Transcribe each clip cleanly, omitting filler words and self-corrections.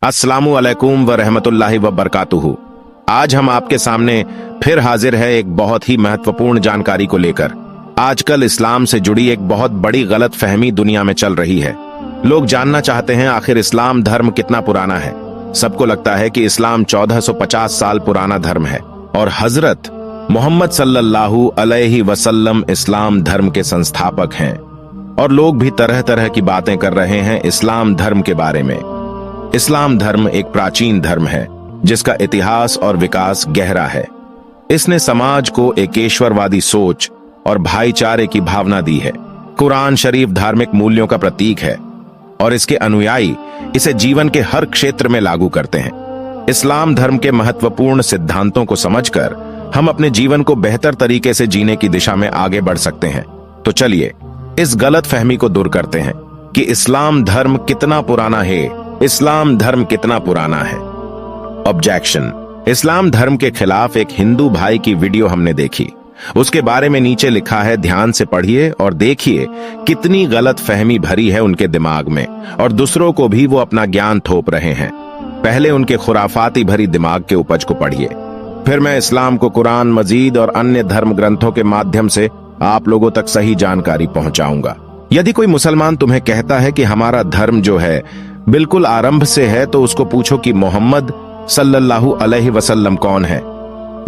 अस्सलामु अलैकुम व रहमतुल्लाहि व बरकातुहू। आज हम आपके सामने फिर हाजिर है एक बहुत ही महत्वपूर्ण जानकारी को लेकर। आजकल इस्लाम से जुड़ी एक बहुत बड़ी गलत फहमी दुनिया में चल रही है। लोग जानना चाहते हैं आखिर इस्लाम धर्म कितना पुराना है। सबको लगता है कि इस्लाम 1450 साल पुराना धर्म है और हजरत मोहम्मद सल्लल्लाहु अलैहि वसल्लम इस्लाम धर्म के संस्थापक हैं। और लोग भी तरह तरह की बातें कर रहे हैं इस्लाम धर्म के बारे में। इस्लाम धर्म एक प्राचीन धर्म है जिसका इतिहास और विकास गहरा है। इसने समाज को एकेश्वरवादी सोच और भाईचारे की भावना दी है। कुरान शरीफ धार्मिक मूल्यों का प्रतीक है और इसके अनुयायी इसे जीवन के हर क्षेत्र में लागू करते हैं। इस्लाम धर्म के महत्वपूर्ण सिद्धांतों को समझकर हम अपने जीवन को बेहतर तरीके से जीने की दिशा में आगे बढ़ सकते हैं। तो चलिए इस गलत फहमी को दूर करते हैं कि इस्लाम धर्म कितना पुराना है। इस्लाम धर्म कितना पुराना है। ऑब्जेक्शन। इस्लाम धर्म के खिलाफ एक हिंदू भाई की वीडियो हमने देखी। उसके बारे में नीचे लिखा है, ध्यान से पढ़िए और देखिए कितनी गलत फहमी भरी है उनके दिमाग में और दूसरों को भी वो अपना ज्ञान थोप रहे हैं। पहले उनके खुराफाती भरी दिमाग के उपज को पढ़िए, फिर मैं इस्लाम को कुरान मजीद और अन्य धर्म ग्रंथों के माध्यम से आप लोगों तक सही जानकारी पहुंचाऊंगा। यदि कोई मुसलमान तुम्हें कहता है कि हमारा धर्म जो है बिल्कुल आरंभ से है, तो उसको पूछो कि मोहम्मद सल्लल्लाहु अलैहि वसल्लम कौन है।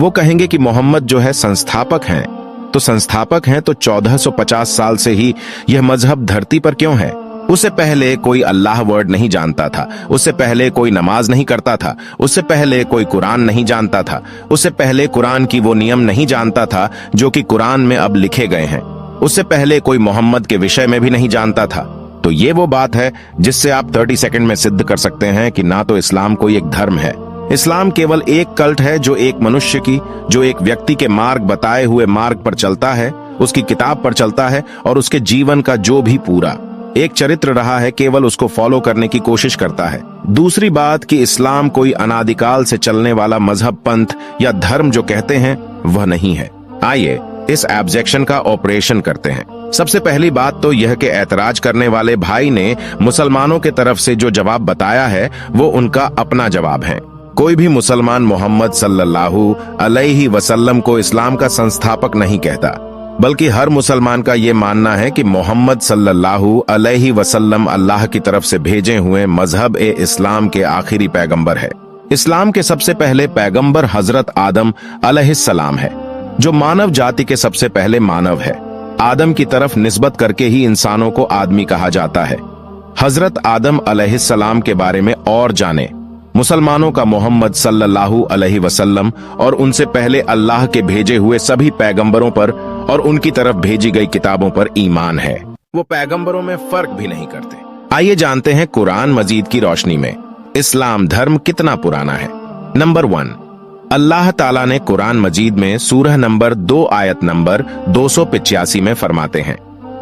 वो कहेंगे कि मोहम्मद जो है संस्थापक हैं। तो संस्थापक हैं तो 1450 साल से ही यह मजहब धरती पर क्यों है? उससे पहले कोई अल्लाह वर्ड नहीं जानता था, उससे पहले कोई नमाज नहीं करता था, उससे पहले कोई कुरान नहीं जानता था, उससे पहले कुरान की वो नियम नहीं जानता था जो कि कुरान में अब लिखे गए हैं, उससे पहले कोई मोहम्मद के विषय में भी नहीं जानता था। तो ये वो बात है जिससे आप 30 सेकंड में सिद्ध कर सकते हैं कि ना तो इस्लाम कोई एक धर्म है। इस्लाम केवल एक कल्ट है जो एक मनुष्य की, जो एक व्यक्ति के मार्ग बताए हुए मार्ग पर चलता है, उसकी किताब पर चलता है और उसके जीवन का जो भी पूरा एक चरित्र रहा है केवल उसको फॉलो करने की कोशिश करता है। दूसरी बात कि इस्लाम कोई अनादिकाल से चलने वाला मजहब, पंथ या धर्म जो कहते हैं वह नहीं है। आइए इस ऑब्जेक्शन का ऑपरेशन करते हैं। सबसे पहली बात तो यह कि ऐतराज करने वाले भाई ने मुसलमानों के तरफ से जो जवाब बताया है वो उनका अपना जवाब है। कोई भी मुसलमान मोहम्मद सल्लल्लाहु अलैहि वसल्लम को इस्लाम का संस्थापक नहीं कहता, बल्कि हर मुसलमान का ये मानना है कि मोहम्मद सल्लल्लाहु अलैहि वसल्लम अल्लाह की तरफ से भेजे हुए मजहब ए इस्लाम के आखिरी पैगंबर है। इस्लाम के सबसे पहले पैगंबर हजरत आदम अलैहिस्सलाम है, जो मानव जाति के सबसे पहले मानव है। आदम की तरफ निस्बत करके ही इंसानों को आदमी कहा जाता है। हजरत आदम अलैहिस्सलाम के बारे में और जाने। मुसलमानों का मोहम्मद सल्लल्लाहु अलैहि वसल्लम और उनसे पहले अल्लाह के भेजे हुए सभी पैगंबरों पर और उनकी तरफ भेजी गई किताबों पर ईमान है। वो पैगंबरों में फर्क भी नहीं करते। आइए जानते हैं कुरान मजीद की रोशनी में इस्लाम धर्म कितना पुराना है। नंबर 1, अल्लाह ताला ने कुरान मजीद में सूरह नंबर 2 आयत नंबर 285 में फरमाते हैं,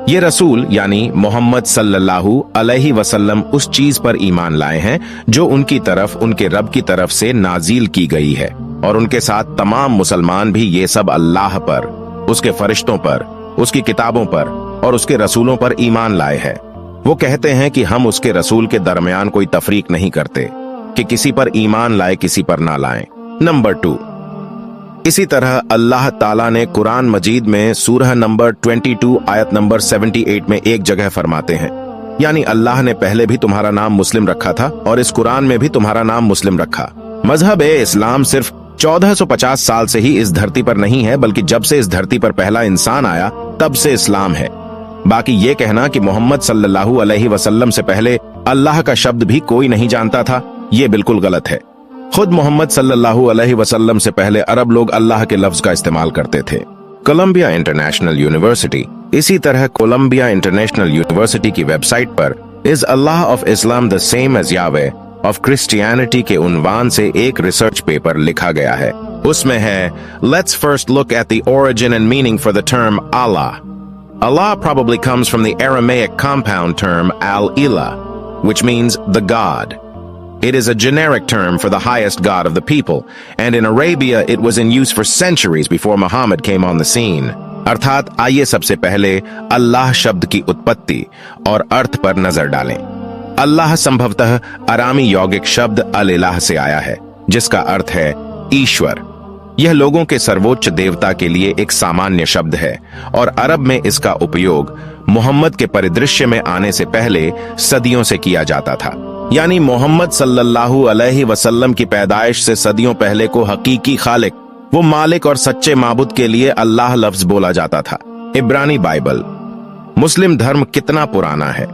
ये रसूल यानी मोहम्मद सल्लल्लाहु अलैहि वसल्लम उस चीज पर ईमान लाए हैं जो उनकी तरफ उनके रब की तरफ से नाजील की गई है, और उनके साथ तमाम मुसलमान भी ये सब अल्लाह पर, उसके फरिश्तों पर, उसकी किताबों पर और उसके रसूलों पर ईमान लाए हैं। वो कहते हैं कि हम उसके रसूल के दरमियान कोई तफरीक नहीं करते कि किसी पर ईमान लाए किसी पर ना लाएं। नंबर 2, इसी तरह अल्लाह ताला ने कुरान मजीद में सूरह नंबर 22 आयत नंबर 78 में एक जगह फरमाते हैं, यानी अल्लाह ने पहले भी तुम्हारा नाम मुस्लिम रखा था और इस कुरान में भी तुम्हारा नाम मुस्लिम रखा। मजहब ए इस्लाम सिर्फ 1450 साल से ही इस धरती पर नहीं है, बल्कि जब से इस धरती पर पहला इंसान आया तब से इस्लाम है। बाकी ये कहना कि मोहम्मद सल्लल्लाहु अलैहि वसल्लम से पहले अल्लाह का शब्द भी कोई नहीं जानता था, ये बिल्कुल गलत है। खुद मोहम्मद सल्लल्लाहु अलैहि वसल्लम से पहले अरब लोग अल्लाह के लफ्ज का इस्तेमाल करते थे। कोलंबिया इंटरनेशनल यूनिवर्सिटी, इसी तरह कोलंबिया इंटरनेशनल यूनिवर्सिटी की वेबसाइट पर is Allah of Islam the same as Yahweh of Christianity के उन्वान से एक रिसर्च पेपर लिखा गया है। उसमें है, let's first look at the origin and meaning for the term Allah. Allah probably comes from the Aramaic compound term al-ilah, which means the God. It is a generic term for the highest god of the people, and in Arabia it was in use for centuries before Muhammad came on the scene. अर्थात आइए सबसे पहले अल्लाह शब्द की उत्पत्ति और अर्थ पर नजर डालें। अल्लाह संभवतः अरामी यौगिक शब्द अल इलाह से आया है, जिसका अर्थ है ईश्वर। यह लोगों के सर्वोच्च देवता के लिए एक सामान्य शब्द है और अरब में इसका उपयोग मोहम्मद के परिदृश्य में आने से पहले सदियों से किया जाता था। यानी मोहम्मद सल्लल्लाहु अलैहि वसल्लम की पैदाइश से सदियों पहले को हकीकी खालिक, वो मालिक और सच्चे माबुद के लिए अल्लाह लफ्ज बोला जाता था। इब्रानी बाइबल। मुस्लिम धर्म कितना पुराना है।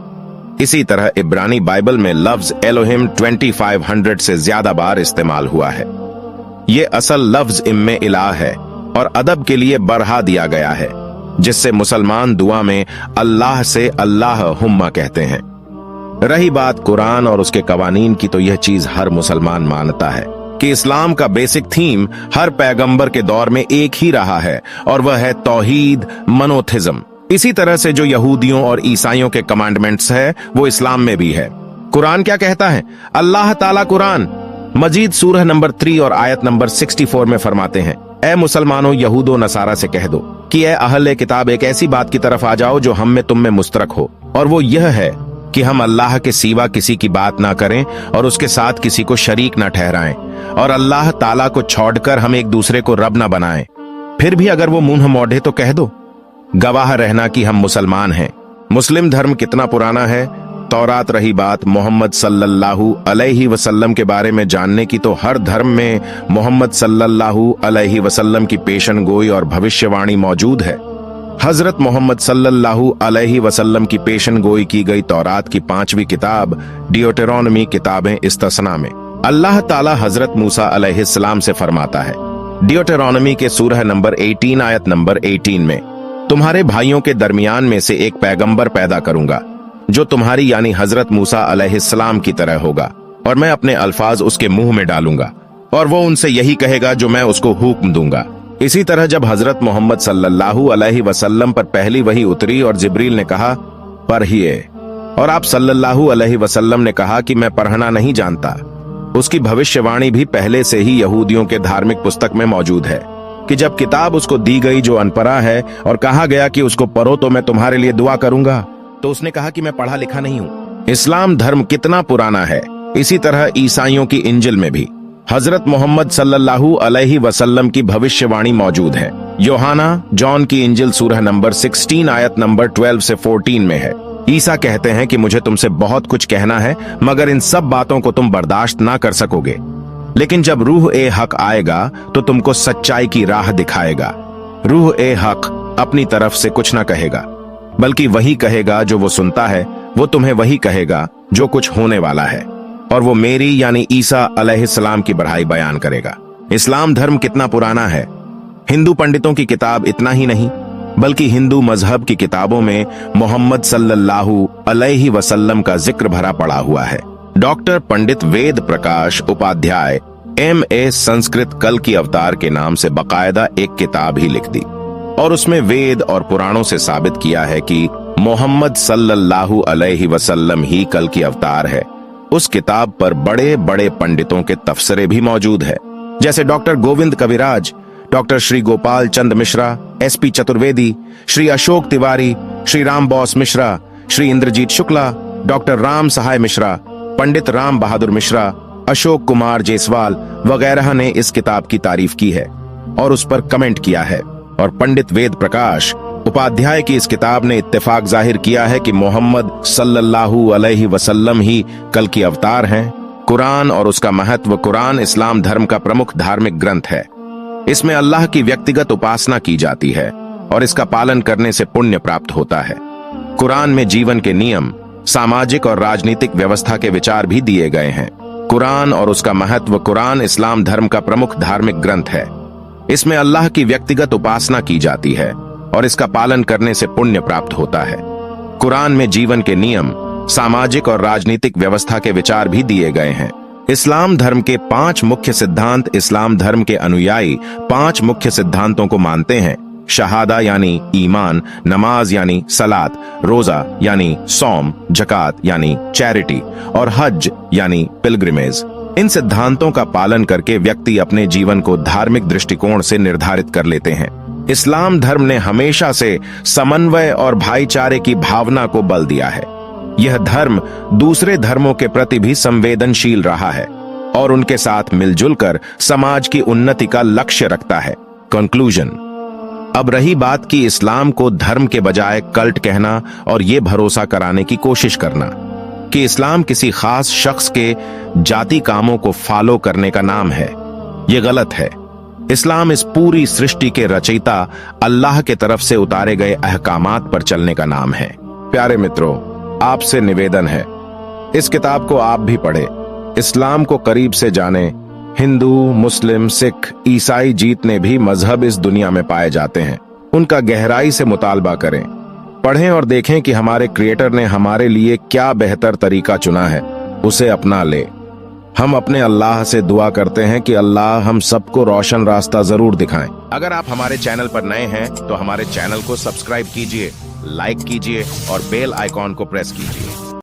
इसी तरह इब्रानी बाइबल में लफ्ज एलोहिम 2500 से ज्यादा बार इस्तेमाल हुआ है। ये असल लफ्ज इम्मे इलाह है और अदब के लिए बरहा दिया गया है, जिससे मुसलमान दुआ में अल्लाह से अल्लाह हुम्मा कहते हैं। रही बात कुरान और उसके कवानीन की, तो यह चीज हर मुसलमान मानता है कि इस्लाम का बेसिक थीम हर पैगंबर के दौर में एक ही रहा है और वह है तौहीद, मोनोथिज्म। इसी तरह से जो यहूदियों और ईसाइयों के कमांडमेंट्स है, वो इस्लाम में भी है। कुरान क्या कहता है? अल्लाह ताला कुरान मजीद सूरह नंबर 3 और आयत नंबर 64 में फरमाते हैं, ए मुसलमानों यहूदो नसारा से कह दो कि ए अहले किताब, एक ऐसी बात की तरफ आ जाओ जो हम में तुम में मुश्तरक हो, और वो यह है कि हम अल्लाह के सिवा किसी की बात ना करें और उसके साथ किसी को शरीक ना ठहराएं, और अल्लाह ताला को छोड़कर हम एक दूसरे को रब ना बनाएं। फिर भी अगर वो मुंह मोड़े तो कह दो, गवाह रहना कि हम मुसलमान हैं। मुस्लिम धर्म कितना पुराना है। तौरात। रही बात मोहम्मद सल्लल्लाहु अलैहि वसल्लम के बारे में जानने की, तो हर धर्म में मोहम्मद सल्लल्लाहु अलैहि वसल्लम की पेशन गोई और भविष्यवाणी मौजूद है। हजरत मोहम्मद सल्लल्लाहु अलैहि वसल्लम की पेशन गोई की गई तौरात की 5वीं किताब ड्यूटेरोनमी किताबें इस्तस्ना में अल्लाह ताला हजरत मूसा अलैहिस्सलाम से फरमाता है, ड्यूटेरोनमी के सूरह नंबर 18 आयत नंबर 18 में, तुम्हारे भाइयों के दरमियान में से एक पैगंबर पैदा करूंगा जो तुम्हारी यानी हजरत मूसा अलैहिस्सलाम की तरह होगा, और मैं अपने अल्फाज उसके मुंह में डालूंगा और वो उनसे यही कहेगा जो मैं उसको हुक्म दूंगा। इसी तरह जब हजरत मोहम्मद सल्लल्लाहु अलैहि वसल्लम पर पहली वही उतरी और जिब्रील ने कहा पढ़िए, और आप सल्लल्लाहु अलैहि वसल्लम ने कहा कि मैं पढ़ना नहीं जानता, उसकी भविष्यवाणी भी पहले से ही यहूदियों के धार्मिक पुस्तक में मौजूद है कि जब किताब उसको दी गई जो अनपढ़ा है और कहा गया कि उसको पढ़ो तो मैं तुम्हारे लिए दुआ करूंगा, तो उसने कहा कि मैं पढ़ा लिखा नहीं हूं। इस्लाम धर्म कितना पुराना है। इसी तरह ईसाइयों की इंजिल में भी हजरत मोहम्मद सल्लल्लाहु अलैहि वसल्लम की भविष्यवाणी मौजूद है। यूहन्ना जॉन की इंजिल सूरह नंबर 16 आयत नंबर 12 से 14 में है। ईसा कहते हैं कि मुझे तुमसे बहुत कुछ कहना है, मगर इन सब बातों को तुम बर्दाश्त ना कर सकोगे, लेकिन जब रूह ए हक आएगा तो तुमको सच्चाई की राह दिखाएगा। रूह ए हक अपनी तरफ से कुछ ना कहेगा, बल्कि वही कहेगा जो वो सुनता है, वो तुम्हें वही कहेगा जो कुछ होने वाला है, और वो मेरी यानी ईसा अलैहिस्सलाम की बढ़ाई बयान करेगा। इस्लाम धर्म कितना पुराना है। हिंदू पंडितों की किताब इतना ही नहीं, बल्कि हिंदू मजहब की किताबों में मोहम्मद सल्लल्लाहु अलैहि वसल्लम का जिक्र भरा पड़ा हुआ है। डॉक्टर पंडित वेद प्रकाश उपाध्याय MA संस्कृत कल की अवतार के नाम से बाकायदा एक किताब ही लिख दी और उसमें वेद और पुराणों से साबित किया है कि मोहम्मद सल्लल्लाहु अलैहि वसल्लम ही कल की अवतार है। उस किताब पर बड़े बड़े पंडितों के तफसरे भी मौजूद है, जैसे डॉक्टर गोविंद कविराज, doctor Shri Gopal Chand Mishra, SP Chaturvedi, Shri Ashok Tiwari, Shri Ram Bose Mishra, Shri Indrajit Shukla, doctor Ram सहाय मिश्रा, पंडित राम बहादुर मिश्रा, अशोक कुमार जेसवाल वगैरह ने इस किताब की तारीफ की है और उस पर कमेंट किया है। और पंडित वेद प्रकाश उपाध्याय की इस किताब ने इत्तेफाक जाहिर किया है कि मोहम्मद सल्लल्लाहु अलैहि वसल्लम ही कल की अवतार हैं। कुरान और उसका महत्व। कुरान इस्लाम धर्म का प्रमुख धार्मिक ग्रंथ है। इसमें अल्लाह की व्यक्तिगत उपासना की जाती है और इसका पालन करने से पुण्य प्राप्त होता है। कुरान में जीवन के नियम, सामाजिक और राजनीतिक व्यवस्था के विचार भी दिए गए हैं। कुरान और उसका महत्व। कुरान इस्लाम धर्म का प्रमुख धार्मिक ग्रंथ है। इसमें अल्लाह की व्यक्तिगत उपासना की जाती है और इसका पालन करने से पुण्य प्राप्त होता है। कुरान में जीवन के नियम, सामाजिक और राजनीतिक व्यवस्था के विचार भी दिए गए हैं। इस्लाम धर्म के 5 मुख्य सिद्धांत। इस्लाम धर्म के अनुयायी 5 मुख्य सिद्धांतों को मानते हैं। शहादा यानी ईमान, नमाज यानी सलात, रोजा यानी सौम, जकात यानी चैरिटी और हज यानी पिलग्रिमेज। इन सिद्धांतों का पालन करके व्यक्ति अपने जीवन को धार्मिक दृष्टिकोण से निर्धारित कर लेते हैं। इस्लाम धर्म ने हमेशा से समन्वय और भाईचारे की भावना को बल दिया है। यह धर्म दूसरे धर्मों के प्रति भी संवेदनशील रहा है और उनके साथ मिलजुल कर समाज की उन्नति का लक्ष्य रखता है। कंक्लूजन। अब रही बात कि इस्लाम को धर्म के बजाय कल्ट कहना और ये भरोसा कराने की कोशिश करना कि इस्लाम किसी खास शख्स के जाति कामों को फॉलो करने का नाम है, ये गलत है। इस्लाम इस पूरी सृष्टि के रचयिता अल्लाह के तरफ से उतारे गए अहकामात पर चलने का नाम है। प्यारे मित्रों, आपसे निवेदन है, इस किताब को आप भी पढ़ें, इस्लाम को करीब से जानें। हिंदू, मुस्लिम, सिख, ईसाई जितने भी मजहब इस दुनिया में पाए जाते हैं, उनका गहराई से मुतालबा करें, पढ़ें और देखें कि हमारे क्रिएटर ने हमारे लिए क्या बेहतर तरीका चुना है, उसे अपना ले। हम अपने अल्लाह से दुआ करते हैं कि अल्लाह हम सबको रोशन रास्ता जरूर दिखाएं। अगर आप हमारे चैनल पर नए हैं तो हमारे चैनल को सब्सक्राइब कीजिए, लाइक कीजिए और बेल आइकॉन को प्रेस कीजिए।